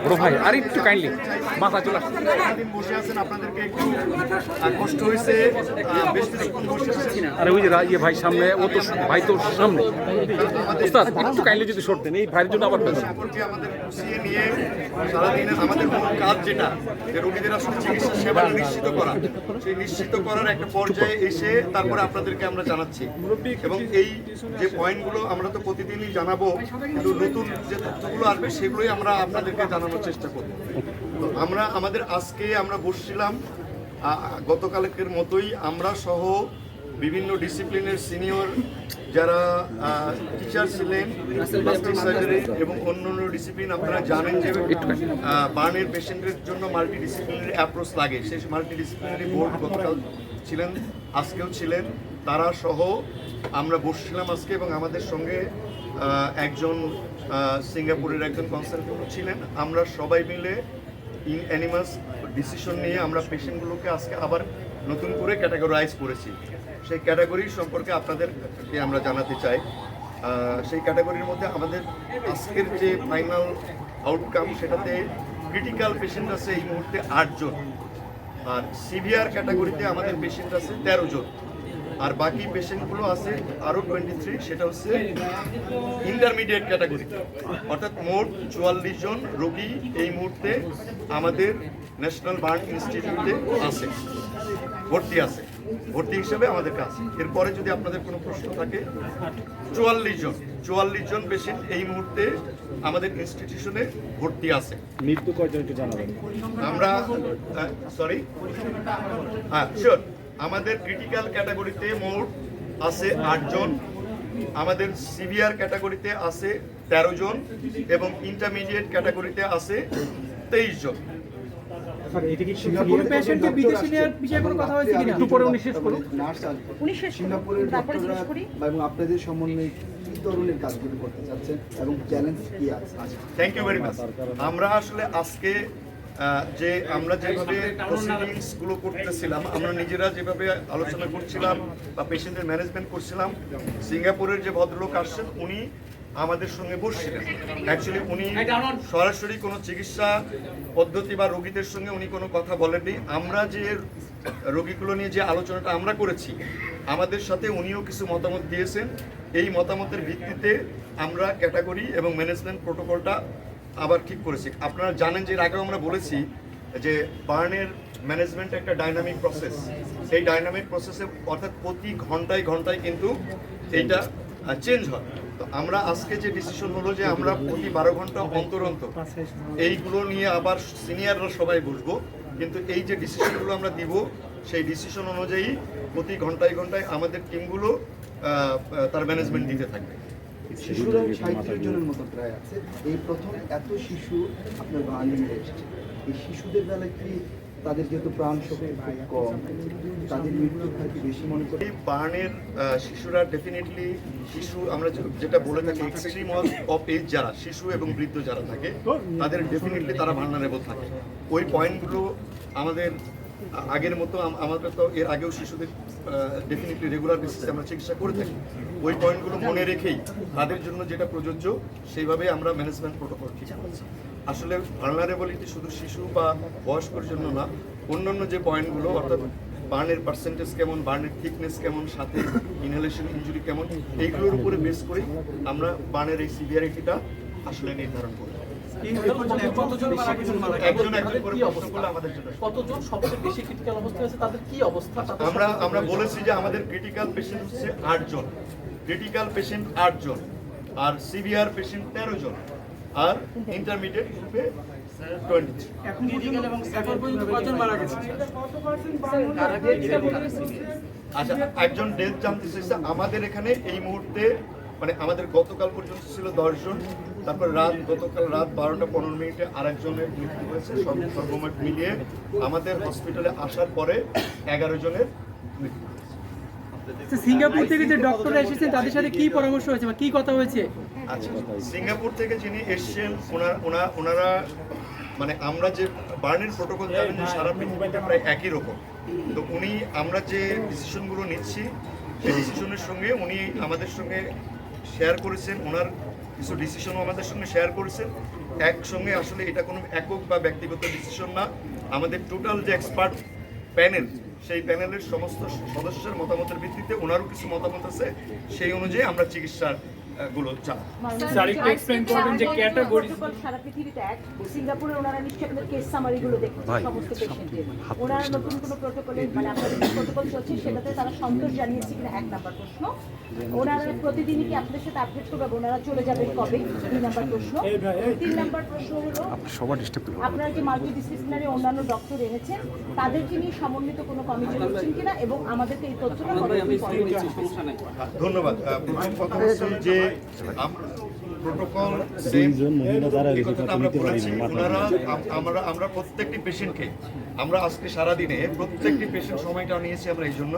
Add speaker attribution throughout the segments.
Speaker 1: বড় ভাই আর একটু কাইন্ডলি মাথা চলে আসছে।
Speaker 2: বসে আছেন, আপনাদেরকে একটু কষ্ট হয়েছে, বেশ কিছুক্ষণ বসে আছেন।
Speaker 1: আরে ওই যে ইয়ে ভাই সামনে, ও তো ভাই তো সামনে। ওস্তাদ একটু কাইন্ডলি যদি শর্ট দেন এই ভাইয়ের জন্য আবার
Speaker 2: সম্পর্কে আমাদের গুছিয়ে নিয়ে সারাদিনে আমাদের মূল কাজ যেটা, যে রোগীদের আসলে চিকিৎসা সেবা নিশ্চিত করা, সেই নিশ্চিত করার একটা পর্যায়ে এসে তারপরে আপনাদেরকে আমরা জানাচ্ছি। এবং এই যে পয়েন্টগুলো আমরা তো প্রতিদিনই জানাবো, কিন্তু নতুন যে তথ্যগুলো আসবে সেগুলোই আমরা আপনাদেরকে জানানোর চেষ্টা করব। তো আমাদের আজকে আমরা বসছিলাম গতকালকের মতোই, আমরা সহ বিভিন্ন ডিসিপ্লিনের সিনিয়র যারা টিচার ছিলেন, প্লাস্টিক সার্জারি এবং অন্যান্য ডিসিপ্লিন। আপনারা জানেন যে বার্নের পেশেন্টের জন্য মাল্টি ডিসিপ্লিনারি অ্যাপ্রোচ লাগে, সেই মাল্টি ডিসিপ্লিনারি বোর্ড গতকাল ছিলেন, আজকেও ছিলেন, তারা সহ আমরা বসছিলাম আজকে। এবং আমাদের সঙ্গে একজন সিঙ্গাপুরের একজন কনসালটেন্ট ছিলেন। আমরা সবাই মিলে অ্যানিমাস ডিসিশন নিয়ে আমরা পেশেন্টগুলোকে আজকে আবার নতুন করে ক্যাটাগরাইজ করেছি। সেই ক্যাটাগরি সম্পর্কে আপনাদেরকে আমরা জানাতে চাই। সেই ক্যাটাগরির মধ্যে আমাদের আজকের যে ফাইনাল আউটকাম, সেটাতে ক্রিটিক্যাল পেশেন্ট আছে এই মুহূর্তে 8 জন, আর সিভিয়ার ক্যাটাগরিতে আমাদের পেশেন্ট আছে 13 জন, আর বাকি পেশেন্টগুলো আছে আরও 23, সেটা হচ্ছে ইন্টারমিডিয়েট ক্যাটাগরি। অর্থাৎ মোট 44 জন রোগী এই মুহূর্তে আমাদের ন্যাশনাল বার্ন ইনস্টিটিউটে আছে, ভর্তি হিসেবে আমাদের কাছে। এরপরে যদি আপনাদের কোনো প্রশ্ন থাকে, 44 জন পেশেন্ট এই মুহূর্তে আমাদের ইনস্টিটিউশনে ভর্তি আছে।
Speaker 1: মৃত্যু কয়জন একটু জানাবেন?
Speaker 2: আমরা শিওর, আমাদের ক্রিটিক্যাল ক্যাটাগরিতে মোট আছে 8 জন, আমাদের সিভিয়ার ক্যাটাগরিতে আছে 13 জন এবং ইন্টারমিডিয়েট ক্যাটাগরিতে আছে 23 জন।
Speaker 3: সিঙ্গাপুরের পেশেন্টকে বিদেশি নেওয়ার বিষয়ে কোনো কথা হয়েছে কিনা?
Speaker 1: একটু পরে উনি শেষ করুন।
Speaker 3: নার্স আসবে
Speaker 4: উনি শেষ
Speaker 3: সিঙ্গাপুরের
Speaker 4: তারপরে জিজ্ঞেস
Speaker 3: ডক্টররা
Speaker 4: করি।
Speaker 3: এবং আপনাদের সমন্বয়ে কি ধরনের কাজগুলো করতে চাচ্ছেন এবং চ্যালেঞ্জ কি আছে?
Speaker 2: Thank you very much. আমরা আসলে আজকে যে আমরা যেভাবে প্রসিডিংসগুলো করতেছিলাম, আমরা নিজেরা যেভাবে আলোচনা করছিলাম বা পেশেন্টের ম্যানেজমেন্ট করছিলাম, সিঙ্গাপুরের যে ভদ্রলোক আসছেন উনি আমাদের সঙ্গে বসছিলেন। অ্যাকচুয়ালি উনি সরাসরি কোনো চিকিৎসা পদ্ধতি বা রোগীদের সঙ্গে উনি কোনো কথা বলেননি। আমরা যে রোগীগুলো নিয়ে যে আলোচনাটা আমরা করেছি, আমাদের সাথে উনিও কিছু মতামত দিয়েছেন। এই মতামতের ভিত্তিতে আমরা ক্যাটাগরি এবং ম্যানেজমেন্ট প্রোটোকলটা আবার ঠিক করেছি। আপনারা জানেন যে এর আগেও আমরা বলেছি যে বার্নের ম্যানেজমেন্ট একটা ডাইনামিক প্রসেস। সেই ডাইনামিক প্রসেসে অর্থাৎ প্রতি ঘন্টায় কিন্তু এইটা চেঞ্জ হয়। তো আমরা আজকে যে ডিসিশন হলো যে আমরা প্রতি 12 ঘন্টা অন্তর এইগুলো নিয়ে আবার সিনিয়ররা সবাই বসবো, কিন্তু এই যে ডিসিশনগুলো আমরা দিব সেই ডিসিশন অনুযায়ী প্রতি ঘন্টায় আমাদের টিমগুলো তার ম্যানেজমেন্ট দিতে থাকবে।
Speaker 3: শিশুরা 37 জনের মতো প্রায় আছে। এই প্রথম এত শিশু আপনার বার্নিংয়ে এসেছে। এই শিশুদের বেলায় কি তাদের যেহেতু প্রাণ শক্তি খুব কম, তাদের মৃত্যুর হার কি বেশি মনে করি?
Speaker 2: বার্নের শিশুরা ডেফিনেটলি আমরা যেটা বলে থাকি এক্সট্রিম অফ এজ, যারা শিশু এবং বৃদ্ধ যারা থাকে তাদের ডেফিনেটলি তারা ভালনারেবল থাকে। ওই পয়েন্টগুলো আমাদের আগের মতো, আমাদের তো এর আগেও শিশুদের ডেফিনেটলি রেগুলার বেসিসে আমরা চিকিৎসা করে থাকি। ওই পয়েন্টগুলো মনে রেখেই তাদের জন্য যেটা প্রযোজ্য সেইভাবে আমরা ম্যানেজমেন্ট প্রোটোকল ঠিক করেছি। আসলে ভালনারেবলিটি শুধু শিশু বা বয়স্কর জন্য না, অন্যান্য যে পয়েন্টগুলো অর্থাৎ বার্নের পার্সেন্টেজ কেমন, বার্নের থিকনেস কেমন, সাথে ইনহেলেশন ইনজুরি কেমন, এইগুলোর উপরে বেস করে আমরা বার্নের এই সিভিয়ারিটিটা আসলে নির্ধারণ করি। আমরা বলেছি যে আমাদের ক্রিটিক্যাল পেশেন্ট হচ্ছে 8 জন, আর সিভিয়ার পেশেন্ট 13 জন, আর ইন্টারমিডিয়েট গ্রুপে 23। আচ্ছা, একজন ডেথ জানতে চাইছে আমাদের এখানে এই মুহূর্তে, মানে আমাদের গতকাল পর্যন্ত ছিল 10 জন, তারপর গতকাল রাত 12টা 15 মিনিটে আরেকজনের মৃত্যু হয়েছে। সর্বমোট মিলিয়ে আমাদের হসপিটালে আসার পরে 11 জনের মৃত্যু হয়েছে।
Speaker 5: সিঙ্গাপুর থেকে যে ডক্টররা এসেছেন তাদের সাথে কি পরামর্শ হয়েছে বা কি কথা হয়েছে?
Speaker 2: আচ্ছা, সিঙ্গাপুর থেকে যিনি এসেছেন ওনারা মানে আমরা যে বার্নের প্রোটোকল জানেন যে সারা পৃথিবীতে প্রায় একই রকম। তো আমরা যে ডিসিশনগুলো নিচ্ছি সেই ডিসিশনের সঙ্গে উনি আমাদের সঙ্গে শেয়ার করেছেন ওনার কিছু ডিসিশনও আমাদের সঙ্গে শেয়ার করেছেন। একসঙ্গে আসলে এটা কোনো একক বা ব্যক্তিগত ডিসিশন না, আমাদের টোটাল যে এক্সপার্ট প্যানেল, সেই প্যানেলের সমস্ত সদস্যের মতামতের ভিত্তিতে ওনারও কিছু মতামত আছে, সেই অনুযায়ী আমরা চিকিৎসার গুলো চালাই।
Speaker 4: স্যার একটু এক্সপ্লেইন করবেন যে ক্যাটাগরি
Speaker 6: সারা পৃথিবীতে এক, সিঙ্গাপুরে ওনারা নিশ্চয়ই আপনাদের কেস সামারিগুলো দেখেছেন সমস্ত পেশেন্টের, ওনারা নতুন কোনো প্রোটোকলে মানে আপনাদের যে প্রোটোকল চলছে সেটাতে তারা সন্তোষ জানিয়েছে কিনা 1 নাম্বার প্রশ্ন। ওনারা প্রতিদিনই কি আপনাদের সাথে আপডেট করবে, ওনারা চলে যাবেন কবে, 2 নাম্বার প্রশ্ন। 3 নাম্বার প্রশ্ন হলো
Speaker 1: সবার ডিস্টার্ব
Speaker 6: আপনারা যে মাল্টিডিসিপ্লিনারি অন্যান্য ডক্টর এনেছেন তাদেরকে নিয়ে সমন্বিত কোনো কমিটি করছেন কিনা এবং আমাদেরকে এই তথ্যটা কবে
Speaker 2: ধন্যবাদ। প্রথম কথা হচ্ছে যে প্রোটোকল আমরা বলেছি, আমরা প্রত্যেকটি পেশেন্টকে আমরা আজকে সারাদিনে প্রত্যেকটি পেশেন্ট সময়টা নিয়েছি আমরা এই জন্য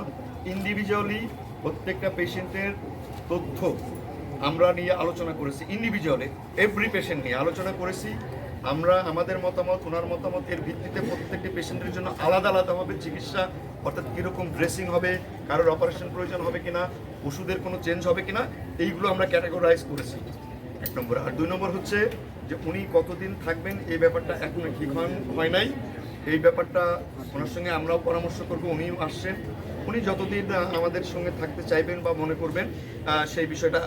Speaker 2: ইন্ডিভিজুয়ালি প্রত্যেকটা পেশেন্টের তথ্য আমরা নিয়ে আলোচনা করেছি, ইন্ডিভিজুয়ালি এভরি পেশেন্ট নিয়ে আলোচনা করেছি। আমরা আমাদের মতামত, ওনার মতামতের ভিত্তিতে প্রত্যেকটি পেশেন্টের জন্য আলাদা আলাদাভাবে চিকিৎসা, অর্থাৎ কীরকম ড্রেসিং হবে, কারোর অপারেশন প্রয়োজন হবে কিনা, ওষুধের কোনো চেঞ্জ হবে কিনা, এইগুলো আমরা ক্যাটাগরাইজ করেছি 1 নম্বর। আর 2 নম্বর হচ্ছে যে উনি কতদিন থাকবেন এই ব্যাপারটা এখনো ঠিক হয় নাই। এই ব্যাপারটা ওনার সঙ্গে আমরাও পরামর্শ করব, উনিও আসছেন। উনি যতদিন আমাদের সঙ্গে থাকতে চাইবেন বা মনে করবেন সেই বিষয়টা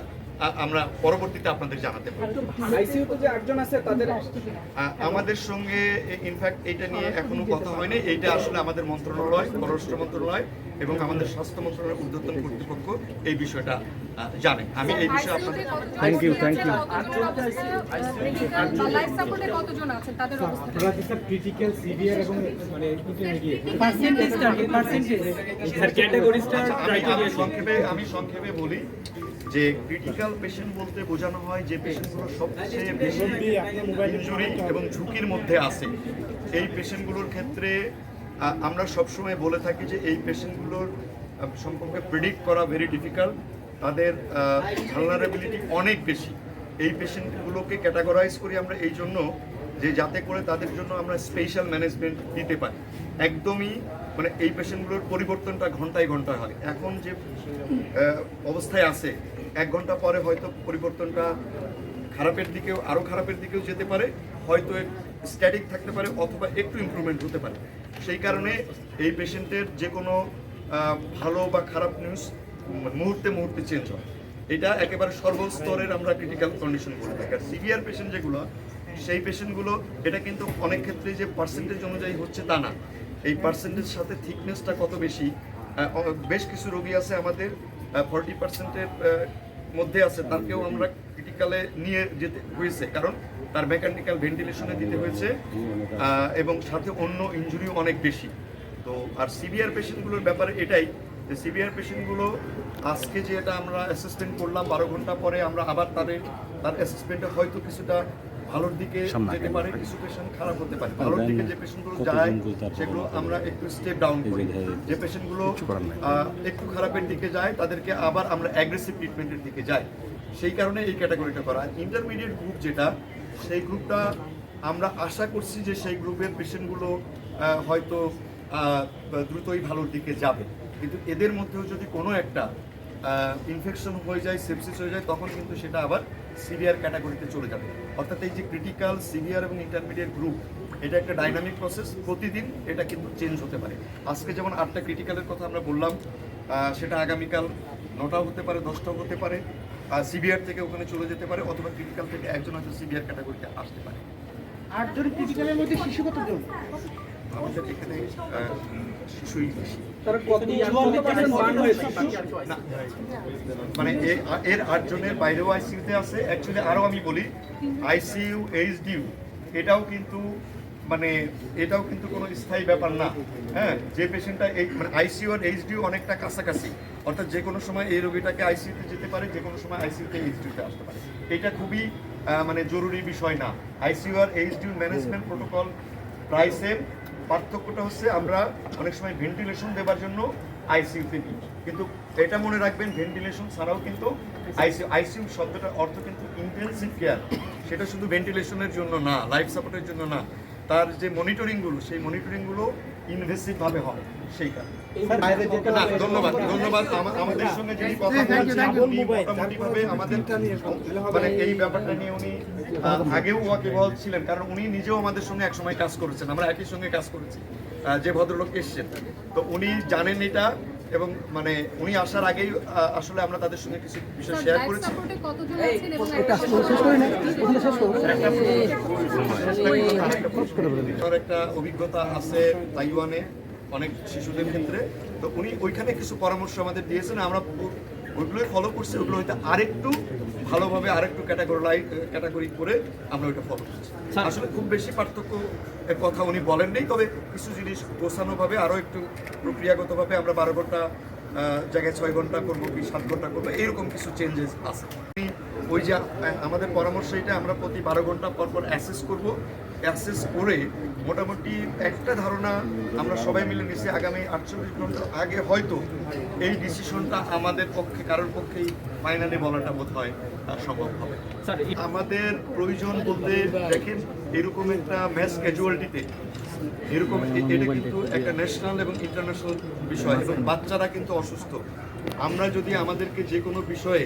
Speaker 2: আমরা পরবর্তীতে আপনাদের জানাতে পারি।
Speaker 5: আইসিইউতে যে 8 জন আছে তাদের
Speaker 2: আমাদের সঙ্গে ইনফ্যাক্ট এটা নিয়ে এখনো কথা হয়নি। এইটা আসলে আমাদের মন্ত্রণালয়, পররাষ্ট্র মন্ত্রণালয় এবং আমাদের স্বাস্থ্য মন্ত্রণালয়ের ঊর্ধ্বতন কর্তৃপক্ষ এই বিষয়টা জানে। আমি এই বিষয়ে আপনাদের
Speaker 1: থ্যাংক ইউ
Speaker 4: লাইফ সাপোর্টে কতজন আছেন তাদের অবস্থা
Speaker 5: ক্রিটিক্যাল সিভিয়ার এবং মানে ইন্টারমিডিয়েট পার্সেন্টেজ স্যার ক্যাটাগরিজটা
Speaker 2: আমি সংক্ষেপে বলি যে ক্রিটিক্যাল পেশেন্ট বলতে বোঝানো হয় যে পেশেন্টগুলো সবচেয়ে বেশি ইনজুরি এবং ঝুঁকির মধ্যে আছে। এই পেশেন্টগুলোর ক্ষেত্রে আমরা সবসময় বলে থাকি যে এই পেশেন্টগুলোর সম্পর্কে প্রেডিক্ট করা ভেরি ডিফিকাল্ট, তাদের ভালনারেবিলিটি অনেক বেশি। এই পেশেন্টগুলোকে ক্যাটাগরাইজ করি আমরা এই জন্য যে যাতে করে তাদের জন্য আমরা স্পেশাল ম্যানেজমেন্ট দিতে পারি। একদমই মানে এই পেশেন্টগুলোর পরিবর্তনটা ঘন্টায় ঘন্টায় হয়। এখন যে অবস্থায় আছে 1 ঘন্টা পরে হয়তো পরিবর্তনটা খারাপের দিকেও, আরও খারাপের দিকেও যেতে পারে, হয়তো স্ট্যাটিক থাকতে পারে অথবা একটু ইমপ্রুভমেন্ট হতে পারে। সেই কারণে এই পেশেন্টের যে কোনো ভালো বা খারাপ নিউজ মুহূর্তে মুহূর্তে চেঞ্জ হয়। এটা একেবারে সর্বস্তরের আমরা ক্রিটিক্যাল কন্ডিশন বলে থাকি। আর সিভিয়ার পেশেন্ট যেগুলো, সেই পেশেন্টগুলো এটা কিন্তু অনেক ক্ষেত্রে যে পার্সেন্টেজ অনুযায়ী হচ্ছে তা না, এই পার্সেন্টেজ সাথে থিকনেসটা কত বেশি। বেশ কিছু রোগী আছে আমাদের 40%-এর মধ্যে আছে, তারকেও আমরা ক্রিটিক্যালে নিয়ে যেতে হয়েছে, কারণ তার মেকানিক্যাল ভেন্টিলেশনে দিতে হয়েছে এবং সাথে অন্য ইনজুরিও অনেক বেশি। তো আর সিভিয়ার পেশেন্টগুলোর ব্যাপারে এটাই যে সিভিয়ার পেশেন্টগুলো আজকে যে এটা আমরা অ্যাসেসমেন্ট করলাম 12 ঘন্টা পরে আমরা আবার তার অ্যাসেসমেন্টে হয়তো কিছুটা ভালোর দিকে যেতে পারে, কিছু পেশেন্ট খারাপ হতে পারে। ভালোর দিকে যে পেশেন্টগুলো যায় সেগুলো আমরা একটু স্টেপ ডাউন করি, যে পেশেন্টগুলো একটু খারাপের দিকে যায় তাদেরকে আবার আমরা অ্যাগ্রেসিভ ট্রিটমেন্টের দিকে যাই। সেই কারণে এই ক্যাটাগরিটা করা। ইন্টারমিডিয়েট গ্রুপ যেটা, সেই গ্রুপটা আমরা আশা করছি যে সেই গ্রুপের পেশেন্টগুলো হয়তো দ্রুতই ভালোর দিকে যাবে, কিন্তু এদের মধ্যেও যদি কোনো একটা ইনফেকশন হয়ে যায়, সেপসিস হয়ে যায়, তখন কিন্তু সেটা আবার সিভিয়ার ক্যাটাগরিতে চলে যাবে। অর্থাৎ এই যে ক্রিটিক্যাল, সিভিয়ার এবং ইন্টারমিডিয়েট গ্রুপ, এটা একটা ডাইনামিক প্রসেস, প্রতিদিন এটা কিন্তু চেঞ্জ হতে পারে। আজকে যেমন 8টা ক্রিটিক্যালের কথা আমরা বললাম, সেটা আগামীকাল 9টাও হতে পারে, 10টাও হতে পারে। সিভিয়ার থেকে ওখানে চলে যেতে পারে, অথবা ক্রিটিক্যাল থেকে একজন হয়তো সিভিয়ার ক্যাটাগরিতে আসতে পারে।
Speaker 5: 8 জন ক্রিটিক্যালের মধ্যে শিশু কতজন?
Speaker 2: আমাদের এখানে শিশুই বেশি।
Speaker 5: তারা
Speaker 2: না, মানে এর 8 জনের বাইরেও আইসিইউতে আছে। অ্যাকচুয়ালি আরও আমি বলি, আইসিইউ, এইচডিইউ এটাও কিন্তু কোনো স্থায়ী ব্যাপার না। হ্যাঁ, যে পেশেন্টটা এই মানে আইসিইউ আর এইচডিইউ অনেকটা কাছাকাছি, অর্থাৎ যে কোনো সময় এই রোগীটাকে আইসিইউতে যেতে পারে, যে কোনো সময় আইসিইউতে এইচডিইউতে আসতে পারে। এটা খুবই মানে জরুরি বিষয় না। আইসিইউ আর এইচডিইউ ম্যানেজমেন্ট প্রোটোকল প্রায় সেম। পার্থক্যটা হচ্ছে আমরা অনেক সময় ভেন্টিলেশন দেওয়ার জন্য আইসিইউতে নিই, কিন্তু এটা মনে রাখবেন ভেন্টিলেশন ছাড়াও কিন্তু আইসিইউ শব্দটার অর্থ কিন্তু ইন্টেনসিভ কেয়ার। সেটা শুধু ভেন্টিলেশনের জন্য না, লাইফ সাপোর্টের জন্য না, তার যে মনিটরিংগুলো, সেই মনিটরিংগুলো ইনভেসিভভাবে হয় সেই কারণে। না, ধন্যবাদ আমাদের সঙ্গে যিনি কথা বলছেন উনি মোটামুটিভাবে আমাদের মানে এই ব্যাপারটা নিয়ে উনি আগেও ওয়াকিবহাল ছিলেন, কারণ উনি নিজেও আমাদের সঙ্গে একসময় কাজ করেছেন, আমরা একই সঙ্গে কাজ করেছি। যে ভদ্রলোক এসছেন তো উনি জানেন এটা, এবং মানে উনি আসার আগেই আসলে আমরা তাদের সঙ্গে কিছু বিষয় শেয়ার
Speaker 4: লাইফ
Speaker 2: করেছি।
Speaker 4: সাপোর্টে কতজন আছেন এবং
Speaker 2: তার একটা অভিজ্ঞতা আছে তাইওয়ানে অনেক শিশুদের ক্ষেত্রে, তো উনি ওইখানে কিছু পরামর্শ আমাদের দিয়েছেন, আমরা ওইগুলোই ফলো করছি। ওগুলো হয়তো আরেকটু ভালোভাবে আরেকটু ক্যাটাগরি করে আমরা ওইটা ফলো করছি। আসলে খুব বেশি পার্থক্য এর কথা উনি বলেন নেই, তবে কিছু জিনিস গোছানোভাবে আরও একটু প্রক্রিয়াগতভাবে আমরা 12 ঘন্টা জায়গায় 6 ঘন্টা করবো কি 7 ঘন্টা করবো, এরকম কিছু চেঞ্জেস আছে। ওই যে আমাদের পরামর্শ এটা আমরা প্রতি 12 ঘন্টা পর পর অ্যাসেস করব, অ্যাসেস করে মোটামুটি একটা ধারণা আমরা সবাই মিলে নিচ্ছি আগামী 48 ঘন্টার আগে হয়তো এই ডিসিশনটা আমাদের পক্ষে কারোর পক্ষেই ফাইনালি বলাটা বোধ হয় সম্ভব হবে। আমাদের প্রয়োজন বলতে দেখেন এরকম একটা ম্যাস ক্যাজুয়ালিটিতে এরকম এটা কিন্তু একটা ন্যাশনাল এবং ইন্টারন্যাশনাল বিষয়, এবং বাচ্চারা কিন্তু অসুস্থ। আমরা যদি আমাদেরকে যে কোনো বিষয়ে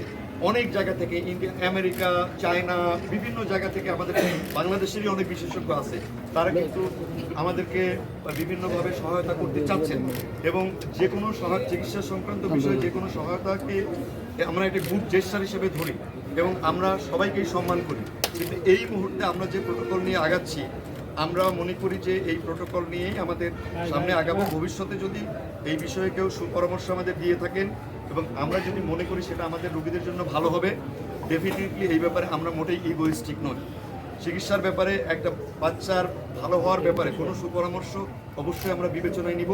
Speaker 2: অনেক জায়গা থেকে ইন্ডিয়া, আমেরিকা, চায়না, বিভিন্ন জায়গা থেকে আমাদের বাংলাদেশেরই অনেক বিশেষজ্ঞ আছে, তারা কিন্তু আমাদেরকে বিভিন্নভাবে সহায়তা করতে চাচ্ছেন, এবং যে কোনো চিকিৎসা সংক্রান্ত বিষয়ে যে কোনো সহায়তাকে আমরা একটা গুড জেস্টার হিসেবে ধরি এবং আমরা সবাইকেই সম্মান করি। কিন্তু এই মুহূর্তে আমরা যে প্রোটোকল নিয়ে আগাচ্ছি, আমরা মনে করি যে এই প্রোটোকল নিয়েই আমাদের সামনে আগামী ভবিষ্যতে যদি এই বিষয়ে কেউ সুপরামর্শ আমাদের দিয়ে থাকেন এবং আমরা যদি মনে করি সেটা আমাদের রোগীদের জন্য ভালো হবে, ডেফিনেটলি এই ব্যাপারে আমরা মোটেই ইগোইস্টিক নই। চিকিৎসার ব্যাপারে একটা বাচ্চার ভালো হওয়ার ব্যাপারে কোনো সুপরামর্শ অবশ্যই আমরা বিবেচনায় নিব।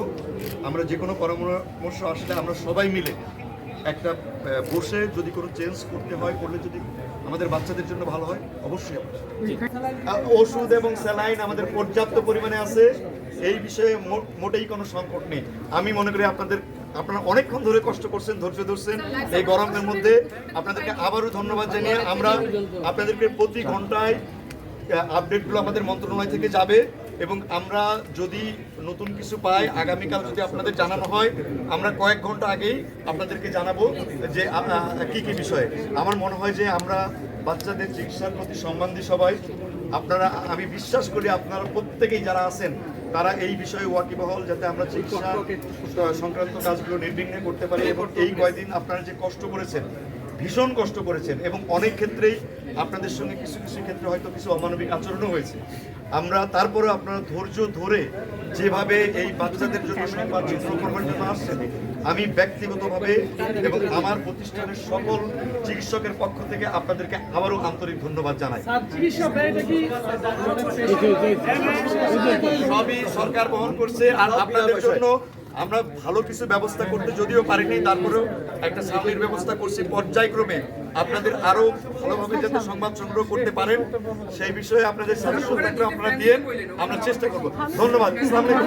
Speaker 2: আমরা যে কোনো পরামর্শ আসলে আমরা সবাই মিলে একটা বসে যদি কোনো চেঞ্জ করতে হয়, করলে যদি আমাদের বাচ্চাদের জন্য ভালো হয় অবশ্যই। ওষুধ এবং স্যালাইন আমাদের পর্যাপ্ত পরিমাণে আছে, এই বিষয়ে মোটেই কোনো সংকট নেই। আমি মনে করি আপনারা অনেকক্ষণ ধরে কষ্ট করছেন, ধৈর্য ধরছেন এই গরমের মধ্যে। আপনাদেরকে আবারও ধন্যবাদ জানিয়ে আমরা আপনাদেরকে প্রতি ঘন্টায় আপডেটগুলো আমাদের মন্ত্রণালয় থেকে যাবে, এবং আমরা যদি নতুন কিছু পাই আগামীকাল যদি আপনাদের জানানো হয়, আমরা কয়েক ঘন্টা আগেই আপনাদেরকে জানাবো যে কি কি বিষয়ে। আমার মনে হয় যে আমরা বাচ্চাদের চিকিৎসার প্রতি সম্মান দিই সবাই। আপনারা, আমি বিশ্বাস করি আপনারা প্রত্যেকেই যারা আছেন তারা এই বিষয়ে ওয়াকিবহাল, যাতে আমরা চিকিৎসা সংক্রান্ত কাজগুলো নির্বিঘ্নে করতে পারি। এবং এই কয়দিন আপনারা যে কষ্ট করেছেন, ভীষণ কষ্ট করেছেন, এবং অনেক ক্ষেত্রেই আপনাদের সঙ্গে কিছু কিছু ক্ষেত্রে হয়তো কিছু অমানবিক আচরণও হয়েছে। আমরা তারপরে আপনারা ধৈর্য ধরে যেভাবে এই বাচ্চাদের জন্য সংবাদ চিত্র করবার জন্য আসছেন, আমি ব্যক্তিগতভাবে এবং আমার প্রতিষ্ঠানের সকল চিকিৎসকের পক্ষ থেকে আপনাদেরকে আবারও আন্তরিক ধন্যবাদ জানাই। সবই সরকার বহন করছে, আর আপনাদের জন্য আমরা ভালো কিছু ব্যবস্থা করতে যদিও পারিনি, তারপরেও একটা সামনের ব্যবস্থা করছি পর্যায়ক্রমে আপনাদের আরো ভালোভাবে যাতে সংবাদ সংগ্রহ করতে পারেন সেই বিষয়ে আপনাদের সাজেশন থাকলে আপনারা দিয়ে আমরা চেষ্টা করব। ধন্যবাদ। আসসালামু আলাইকুম।